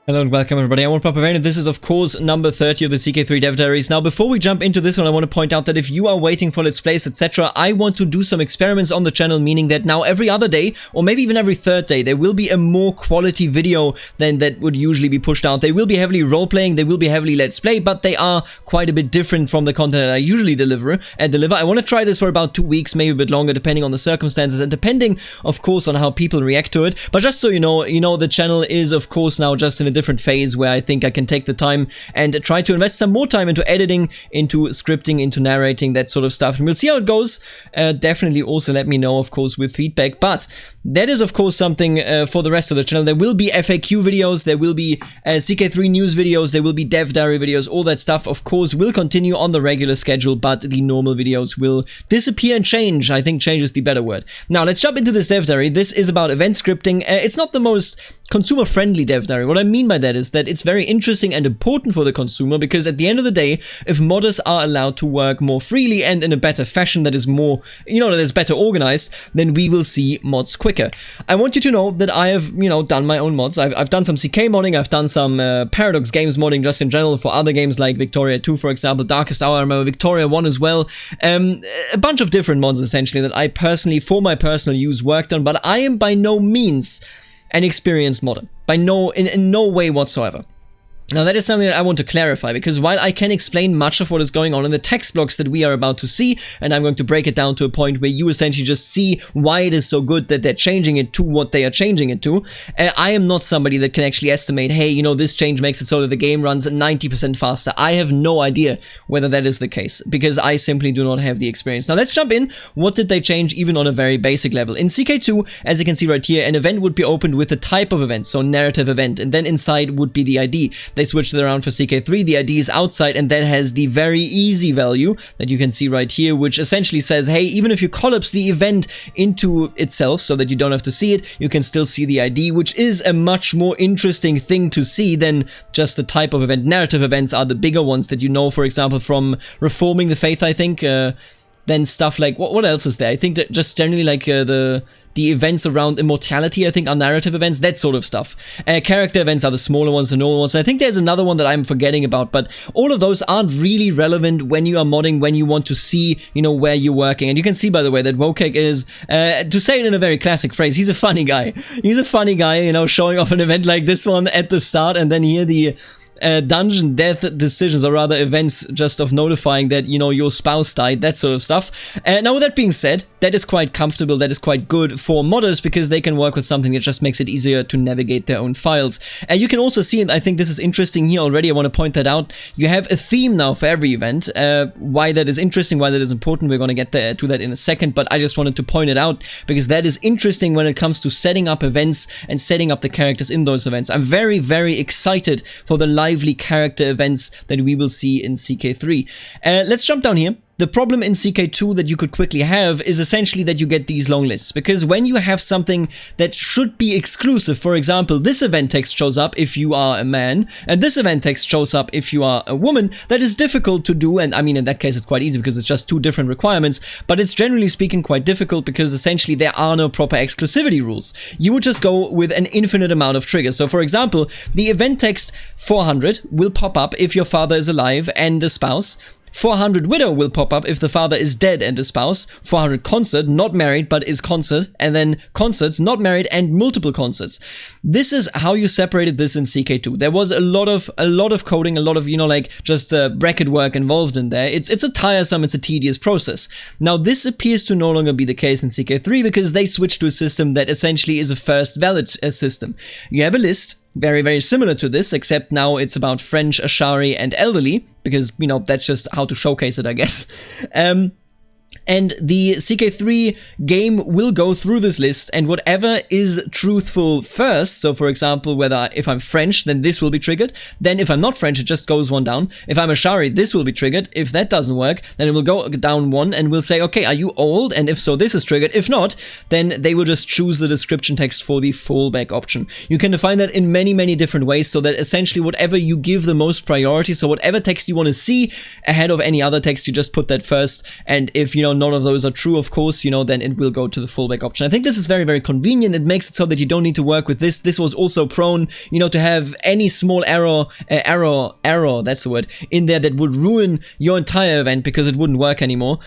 Hello and welcome everybody, I'm Papa Vane, and this is of course number 30 of the CK3 Dev Diaries. Now before we jump into this one, I want to point out that if you are waiting for Let's Plays, etc., I want to do some experiments on the channel, meaning that now every other day, or maybe even every third day, there will be a more quality video than that would usually be pushed out. They will be heavily role-playing, they will be heavily Let's Play, but they are quite a bit different from the content that I usually deliver. I want to try this for about 2 weeks, maybe a bit longer, depending on the circumstances, and depending, of course, on how people react to it. But just so you know, the channel is, of course, now just in a different phase where I think I can take the time and try to invest some more time into editing, into scripting, into narrating, that sort of stuff. And we'll see how it goes. Definitely also let me know, of course, with feedback. But that is, of course, something for the rest of the channel. There will be FAQ videos, there will be CK3 news videos, there will be dev diary videos, all that stuff, of course, will continue on the regular schedule, but the normal videos will disappear and change. I think change is the better word. Now, let's jump into this dev diary. This is about event scripting. It's not the most consumer-friendly dev diary. What I mean by that is that it's very interesting and important for the consumer, because at the end of the day, if modders are allowed to work more freely and in a better fashion that is more, that is better organized, then we will see mods quicker. I want you to know that I have, done my own mods. I've done some CK modding, I've done some Paradox Games modding just in general for other games like Victoria 2, for example, Darkest Hour, I remember Victoria 1 as well. A bunch of different mods, essentially, that I personally, for my personal use, worked on, but I am by no means an experienced modder, in no way whatsoever. Now that is something that I want to clarify, because while I can explain much of what is going on in the text blocks that we are about to see, and I'm going to break it down to a point where you essentially just see why it is so good that they're changing it to what they are changing it to, I am not somebody that can actually estimate, hey, this change makes it so that the game runs 90% faster. I have no idea whether that is the case, because I simply do not have the experience. Now let's jump in. What did they change even on a very basic level? In CK2, as you can see right here, an event would be opened with the type of event, so narrative event, and then inside would be the ID. They switched it around for CK3, the ID is outside, and that has the very easy value that you can see right here, which essentially says, hey, even if you collapse the event into itself so that you don't have to see it, you can still see the ID, which is a much more interesting thing to see than just the type of event. Narrative events are the bigger ones that for example, from Reforming the Faith, I think, then stuff like, what else is there? I think that just generally like the events around immortality, I think, are narrative events, that sort of stuff. Character events are the smaller ones, the normal ones. I think there's another one that I'm forgetting about, but all of those aren't really relevant when you are modding, when you want to see, where you're working. And you can see, by the way, that Wokek is, to say it in a very classic phrase, he's a funny guy. He's a funny guy, showing off an event like this one at the start, and then here the dungeon death decisions, or rather events just of notifying that, your spouse died, that sort of stuff. Now with that being said, that is quite comfortable, that is quite good for modders, because they can work with something that just makes it easier to navigate their own files. And you can also see, and I think this is interesting here already, I want to point that out, you have a theme now for every event. Why that is interesting, why that is important, we're going to get to that in a second, but I just wanted to point it out, because that is interesting when it comes to setting up events and setting up the characters in those events. I'm very, very excited for the lively character events that we will see in CK3. Let's jump down here. The problem in CK2 that you could quickly have is essentially that you get these long lists, because when you have something that should be exclusive, for example, this event text shows up if you are a man, and this event text shows up if you are a woman, that is difficult to do. And I mean, in that case, it's quite easy because it's just two different requirements, but it's generally speaking quite difficult because essentially there are no proper exclusivity rules. You would just go with an infinite amount of triggers. So for example, the event text 400 will pop up if your father is alive and a spouse. 400 widow will pop up if the father is dead and a spouse. 400 concert, not married but is concert, and then concerts, not married and multiple concerts. This is how you separated this in CK2. There was a lot of coding, a lot of just bracket work involved in there. It's a tiresome, it's a tedious process. Now this appears to no longer be the case in CK3 because they switched to a system that essentially is a first valid system. You have a list, very, very similar to this, except now it's about French, Ashari, and elderly, because, that's just how to showcase it, I guess. And the CK3 game will go through this list, and whatever is truthful first, so for example, if I'm French, then this will be triggered. Then if I'm not French, it just goes one down. If I'm Ashari, this will be triggered. If that doesn't work, then it will go down one, and we'll say, okay, are you old? And if so, this is triggered. If not, then they will just choose the description text for the fallback option. You can define that in many, many different ways, so that essentially whatever you give the most priority, so whatever text you want to see ahead of any other text, you just put that first. And if, none of those are true, of course, you know, then it will go to the fallback option. I think this is very, very convenient. It makes it so that you don't need to work with this. This was also prone, you know, to have any small error, that's the word, in there that would ruin your entire event because it wouldn't work anymore.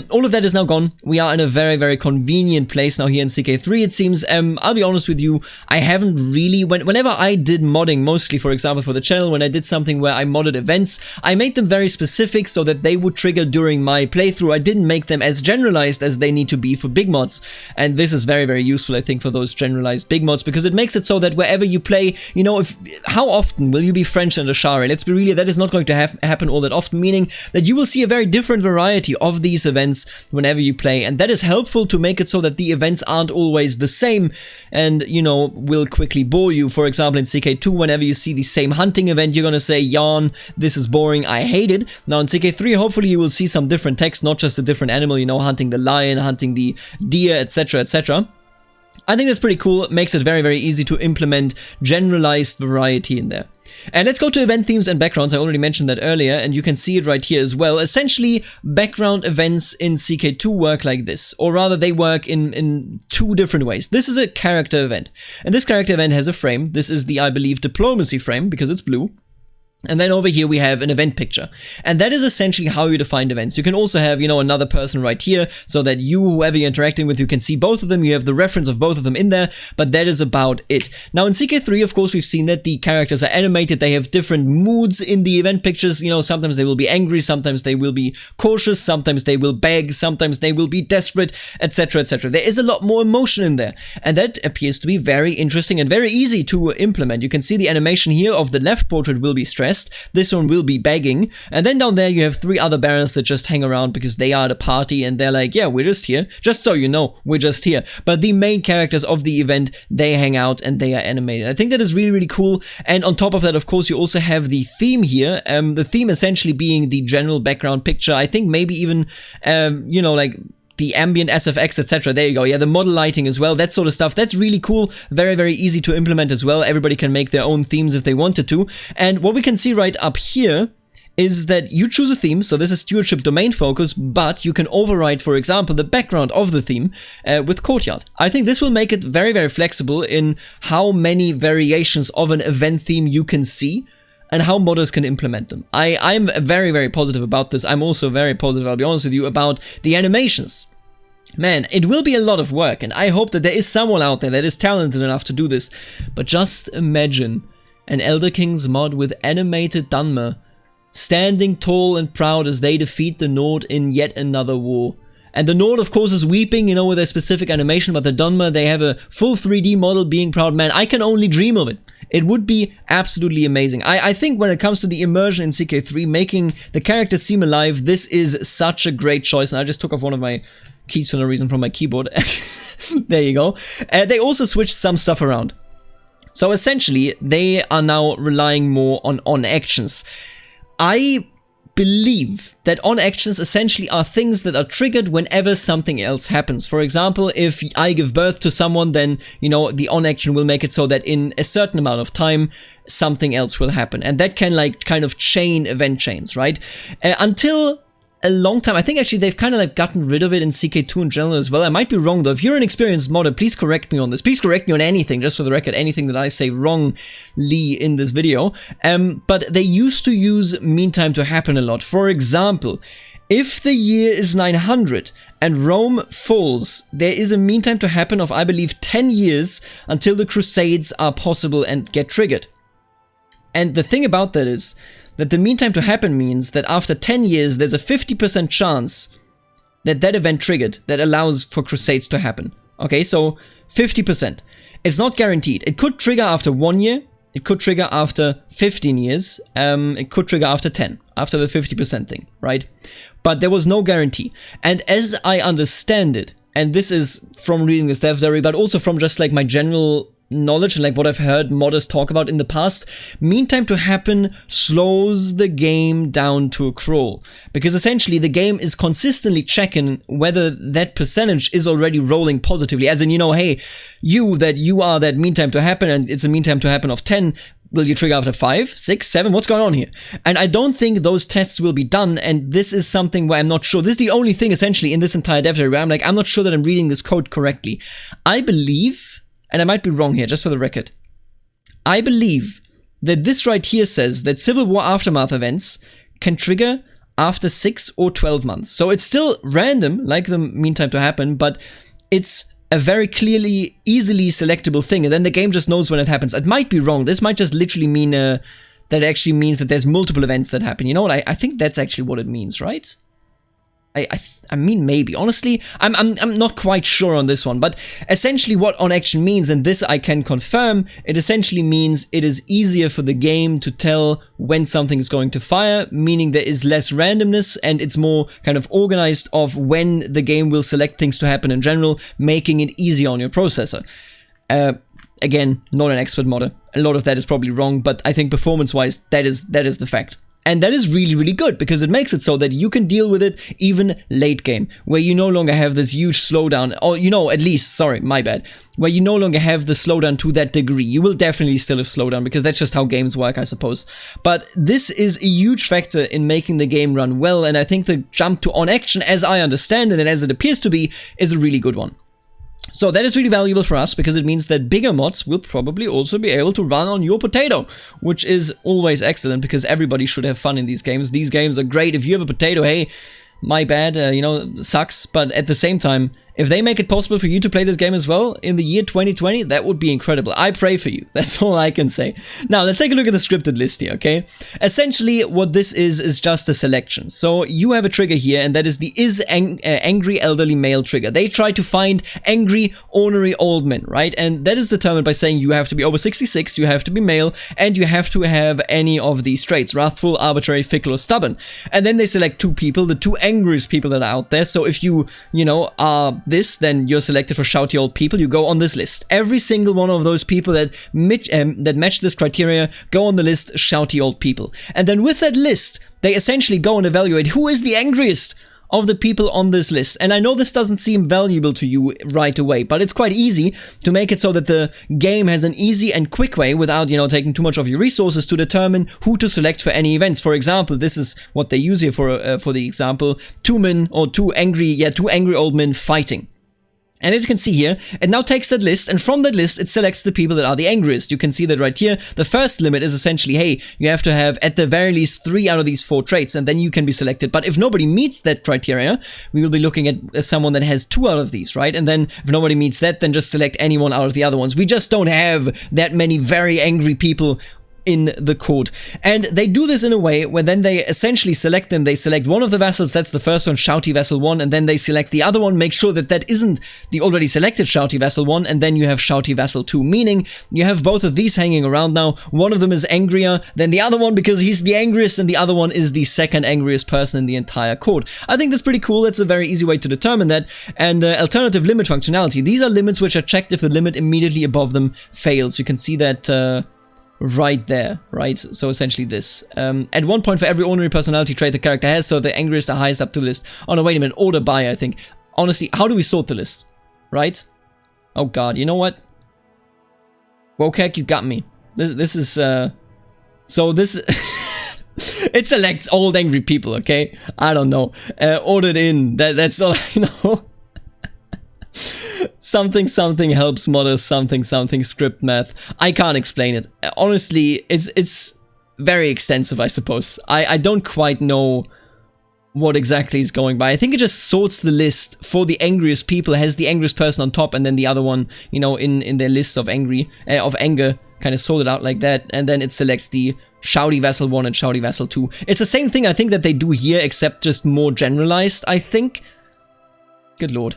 All of that is now gone. We are in a very, very convenient place now here in CK3, it seems. I'll be honest with you, I haven't really, whenever I did modding, mostly, for example, for the channel, when I did something where I modded events, I made them very specific so that they would trigger during my playthrough. I didn't make them as generalized as they need to be for big mods, and this is very, very useful, I think, for those generalized big mods, because it makes it so that wherever you play, you know, how often will you be French and Ashari? Let's be real, that is not going to happen all that often, meaning that you will see a very different variety of these events whenever you play, and that is helpful to make it so that the events aren't always the same and, you know, will quickly bore you. For example, in CK2, whenever you see the same hunting event, you're gonna say, yawn, this is boring, I hate it. Now in CK3, hopefully you will see some different text, not just a different animal, you know, hunting the lion, hunting the deer, etc, etc. I think that's pretty cool. It makes it very, very easy to implement generalized variety in there. And let's go to event themes and backgrounds. I already mentioned that earlier, and you can see it right here as well. Essentially, background events in CK2 work like this, or rather they work in two different ways. This is a character event, and this character event has a frame. This is the, I believe, diplomacy frame, because it's blue. And then over here we have an event picture. And that is essentially how you define events. You can also have, you know, another person right here, so that you, whoever you're interacting with, you can see both of them. You have the reference of both of them in there, but that is about it. Now in CK3, of course, we've seen that the characters are animated. They have different moods in the event pictures. You know, sometimes they will be angry, sometimes they will be cautious, sometimes they will beg, sometimes they will be desperate, etc, etc. There is a lot more emotion in there. And that appears to be very interesting and very easy to implement. You can see the animation here of the left portrait will be stressed. This one will be begging, and then down there you have three other barons that just hang around because they are at a party and they're like, yeah, we're just here, just so you know, we're just here. But the main characters of the event, they hang out and they are animated. I think that is really, really cool. And on top of that, of course, you also have the theme here, the theme essentially being the general background picture. I think maybe even, you know, like the ambient SFX, etc. There you go. Yeah, the model lighting as well, that sort of stuff. That's really cool. Very, very easy to implement as well. Everybody can make their own themes if they wanted to. And what we can see right up here is that you choose a theme. So this is stewardship domain focus, but you can override, for example, the background of the theme with courtyard. I think this will make it very, very flexible in how many variations of an event theme you can see and how modders can implement them. I'm very, very positive about this. I'm also very positive, I'll be honest with you, about the animations. Man, it will be a lot of work, and I hope that there is someone out there that is talented enough to do this. But just imagine an Elder Kings mod with animated Dunmer standing tall and proud as they defeat the Nord in yet another war. And the Nord, of course, is weeping, you know, with their specific animation, but the Dunmer, they have a full 3D model being proud. Man, I can only dream of it. It would be absolutely amazing. I think when it comes to the immersion in CK3, making the characters seem alive, this is such a great choice. And I just took off one of my keys for no reason from my keyboard. There you go. They also switched some stuff around. So essentially, they are now relying more on actions. I believe that on actions essentially are things that are triggered whenever something else happens. For example, if I give birth to someone, then, you know, the on action will make it so that in a certain amount of time, something else will happen. And that can, like, kind of chain event chains, right? Until a long time. I think actually they've kind of like gotten rid of it in CK2 in general as well. I might be wrong though. If you're an experienced modder, please correct me on this. Please correct me on anything, just for the record, anything that I say wrongly in this video. But they used to use mean time to happen a lot. For example, if the year is 900 and Rome falls, there is a mean time to happen of, I believe, 10 years until the Crusades are possible and get triggered. And the thing about that is that the mean time to happen means that after 10 years, there's a 50% chance that that event triggered that allows for Crusades to happen. Okay, so 50%. It's not guaranteed. It could trigger after 1 year. It could trigger after 15 years. It could trigger after 10, after the 50% thing, right? But there was no guarantee. And as I understand it, and this is from reading the dev diary, but also from just like my general knowledge and like what I've heard modders talk about in the past, mean time to happen slows the game down to a crawl, because essentially the game is consistently checking whether that percentage is already rolling positively, as in, you know, hey, you are that mean time to happen and it's a mean time to happen of 10, Will you trigger after 5, 6, 7? What's going on here? And I don't think those tests will be done, and this is something where I'm not sure. This is the only thing, essentially, in this entire dev diary where I'm not sure that I'm reading this code correctly. I believe, and I might be wrong here, just for the record, I believe that this right here says that Civil War Aftermath events can trigger after 6 or 12 months. So it's still random, like the meantime to happen, but it's a very clearly, easily selectable thing, and then the game just knows when it happens. It might be wrong. This might just literally mean that it actually means that there's multiple events that happen. You know what? I think that's actually what it means, right? I mean, maybe. Honestly, I'm not quite sure on this one, but essentially what on action means, and this I can confirm, it essentially means it is easier for the game to tell when something is going to fire, meaning there is less randomness and it's more kind of organized of when the game will select things to happen in general, making it easier on your processor. Again, not an expert modder. A lot of that is probably wrong, but I think performance-wise, that is the fact. And that is really, really good, because it makes it so that you can deal with it even late game, where you no longer have this huge slowdown, or, you know, at least, sorry, my bad, where you no longer have the slowdown to that degree. You will definitely still have slowdown, because that's just how games work, I suppose. But this is a huge factor in making the game run well, and I think the jump to on action, as I understand it, and as it appears to be, is a really good one. So that is really valuable for us, because it means that bigger mods will probably also be able to run on your potato, which is always excellent, because everybody should have fun in these games. These games are great. If you have a potato, hey, my bad, you know, sucks. But at the same time, if they make it possible for you to play this game as well in the year 2020, that would be incredible. I pray for you. That's all I can say. Now, let's take a look at the scripted list here, okay? Essentially, what this is just a selection. So you have a trigger here, and that is the angry elderly male trigger. They try to find angry, ornery old men, right? And that is determined by saying you have to be over 66, you have to be male, and you have to have any of these traits: wrathful, arbitrary, fickle, or stubborn. And then they select 2 people, the 2 angriest people that are out there. So if you know, are this, then you're selected for shouty old people. You go on this list. Every single one of those people that match this criteria go on the list, shouty old people. And then with that list, they essentially go and evaluate who is the angriest of the people on this list. And I know this doesn't seem valuable to you right away, but it's quite easy to make it so that the game has an easy and quick way, without, you know, taking too much of your resources, to determine who to select for any events. For example, this is what they use here for the example: 2 men, or 2 angry old men fighting. And as you can see here, it now takes that list, and from that list, it selects the people that are the angriest. You can see that right here. The first limit is essentially, hey, you have to have at the very least 3 out of these 4 traits, and then you can be selected. But if nobody meets that criteria, we will be looking at someone that has 2 out of these, right? And then if nobody meets that, then just select anyone out of the other ones. We just don't have that many very angry people in the code. And they do this in a way where then they essentially select them. They select one of the vassals, that's the first one, shouty vassal 1, and then they select the other one, make sure that that isn't the already selected shouty vassal 1, and then you have shouty vassal 2, meaning you have both of these hanging around now. One of them is angrier than the other one because he's the angriest, and the other one is the second angriest person in the entire code. I think that's pretty cool. That's a very easy way to determine that. And alternative limit functionality. These are limits which are checked if the limit immediately above them fails. You can see that right there, right? So essentially this. At 1 point for every ordinary personality trait the character has, so the angriest are highest up the list. Oh no, wait a minute, order by, I think. Honestly, how do we sort the list? Right? Oh god, you know what? Wokek, you got me. This is, so this... It selects old angry people, okay? I don't know. Ordered in, that's all I know. Something helps modders, something script math. I can't explain it. Honestly, it's very extensive, I suppose. I don't quite know what exactly is going by. I think it just sorts the list for the angriest people, has the angriest person on top, and then the other one, you know, in their list of anger, kind of sorted out like that, and then it selects the shouty vassal 1 and shouty vassal 2. It's the same thing I think that they do here, except just more generalized, I think. Good lord.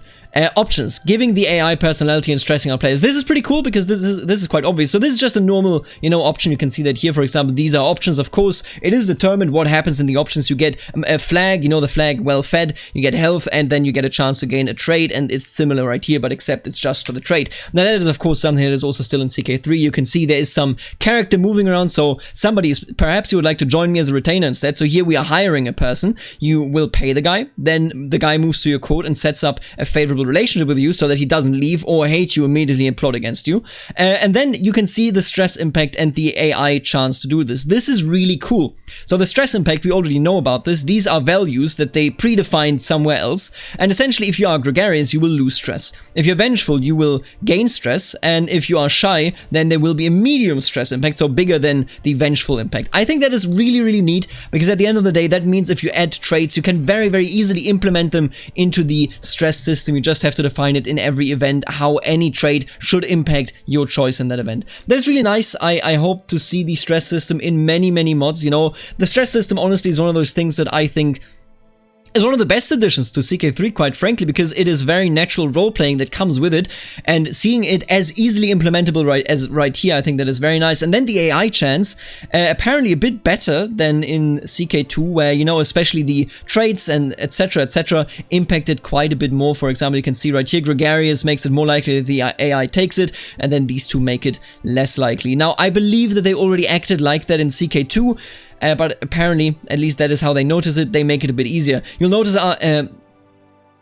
Options, giving the AI personality and stressing out players. This is pretty cool because this is quite obvious. So this is just a normal, you know, option. You can see that here, for example, these are options. Of course, it is determined what happens in the options. You get a flag, you know, the flag well fed, you get health, and then you get a chance to gain a trait, and it's similar right here, but except it's just for the trait. Now that is of course something that is also still in CK3. You can see there is some character moving around, so somebody is, perhaps you would like to join me as a retainer instead. So here we are hiring a person. You will pay the guy, then the guy moves to your court and sets up a favorable amicable relationship with you so that he doesn't leave or hate you immediately and plot against you. And then you can see the stress impact and the AI chance to do this. This is really cool. So the stress impact, we already know about this. These are values that they predefined somewhere else. And essentially, if you are gregarious, you will lose stress. If you're vengeful, you will gain stress. And if you are shy, then there will be a medium stress impact, so bigger than the vengeful impact. I think that is really, really neat, because at the end of the day, that means if you add traits, you can very, very easily implement them into the stress system. You just have to define it in every event, how any trait should impact your choice in that event. That's really nice. I hope to see the stress system in many, many mods. You know, the stress system honestly is one of those things that I think is one of the best additions to CK3, quite frankly, because it is very natural role-playing that comes with it, and seeing it as easily implementable right here, I think that is very nice. And then the AI chance, apparently a bit better than in CK2, where, you know, especially the traits and etc. impacted quite a bit more. For example, you can see right here, gregarious makes it more likely that the AI takes it, and then these two make it less likely. Now, I believe that they already acted like that in CK2, but apparently, at least that is how they notice it, they make it a bit easier. You'll notice, there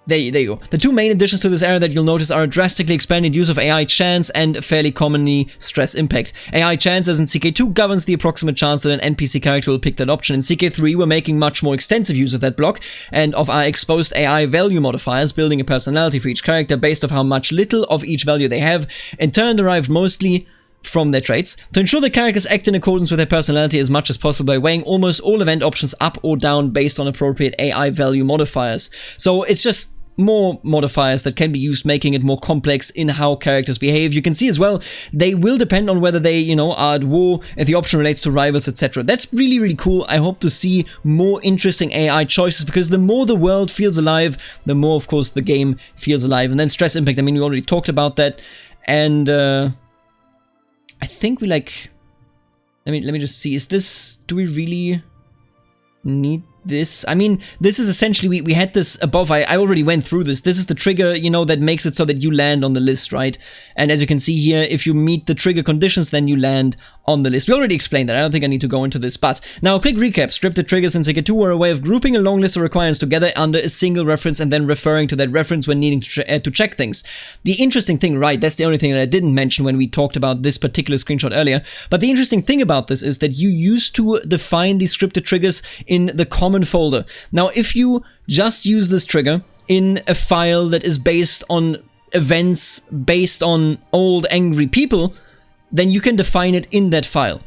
you go. The two main additions to this area that you'll notice are a drastically expanded use of AI chance and fairly commonly stress impact. AI chance, as in CK2, governs the approximate chance that an NPC character will pick that option. In CK3, we're making much more extensive use of that block and of our exposed AI value modifiers, building a personality for each character based off how much little of each value they have, in turn derived mostly from their traits, to ensure the characters act in accordance with their personality as much as possible by weighing almost all event options up or down based on appropriate AI value modifiers. So it's just more modifiers that can be used, making it more complex in how characters behave. You can see as well, they will depend on whether they, you know, are at war, if the option relates to rivals, etc. That's really, really cool. I hope to see more interesting AI choices, because the more the world feels alive, the more, of course, the game feels alive. And then stress impact, I mean, we already talked about that. And, I think we like, let me just see, is this, do we really need this? I mean, this is essentially, we had this above, I already went through this. This is the trigger, you know, that makes it so that you land on the list, right? And as you can see here, if you meet the trigger conditions, then you land on the list. We already explained that, I don't think I need to go into this, but now a quick recap. Scripted triggers in CK2 were a way of grouping a long list of requirements together under a single reference and then referring to that reference when needing to check things. The interesting thing, right, that's the only thing that I didn't mention when we talked about this particular screenshot earlier, but the interesting thing about this is that you used to define these scripted triggers in the common folder. Now, if you just use this trigger in a file that is based on events based on old angry people, then you can define it in that file,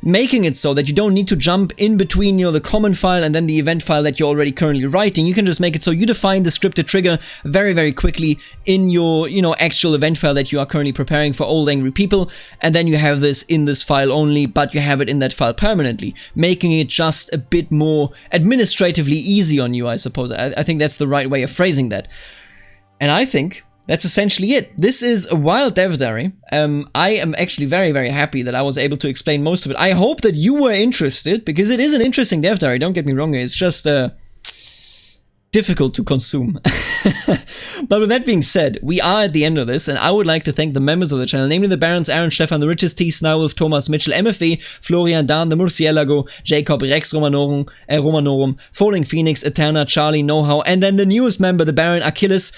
making it so that you don't need to jump in between, you know, the common file and then the event file that you're already currently writing. You can just make it so you define the scripted trigger very, very quickly in your, you know, actual event file that you are currently preparing for old angry people, and then you have this in this file only, but you have it in that file permanently, making it just a bit more administratively easy on you, I suppose. I think that's the right way of phrasing that. And I think that's essentially it. This is a wild dev diary. I am actually very, very happy that I was able to explain most of it. I hope that you were interested, because it is an interesting dev diary, don't get me wrong, it's just difficult to consume. But with that being said, we are at the end of this, and I would like to thank the members of the channel, namely the Barons, Aaron, Stefan, the Richest T, Snowwolf, Thomas, Mitchell, MFV, Florian, Dan, the Murcielago, Jacob, Rex Romanorum, Falling Phoenix, Eterna, Charlie, Know-How, and then the newest member, the Baron, Achilles,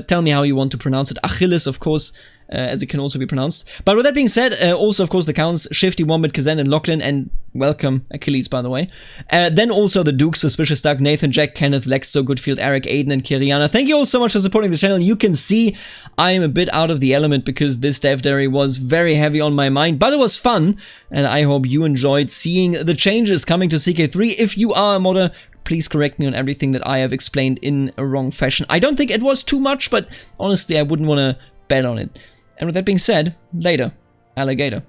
tell me how you want to pronounce it, Achilles, of course, as it can also be pronounced. But with that being said, also, of course, the counts, Shifty, Wombat, Kazan, and Lachlan, and welcome, Achilles, by the way. Then also the Dukes, Suspicious Duck, Nathan, Jack, Kenneth, Lex, So Goodfield, Eric, Aiden, and Kiriana. Thank you all so much for supporting the channel. You can see I am a bit out of the element because this dev diary was very heavy on my mind, but it was fun, and I hope you enjoyed seeing the changes coming to CK3. If you are a modder, please correct me on everything that I have explained in a wrong fashion. I don't think it was too much, but honestly, I wouldn't want to bet on it. And with that being said, later, alligator.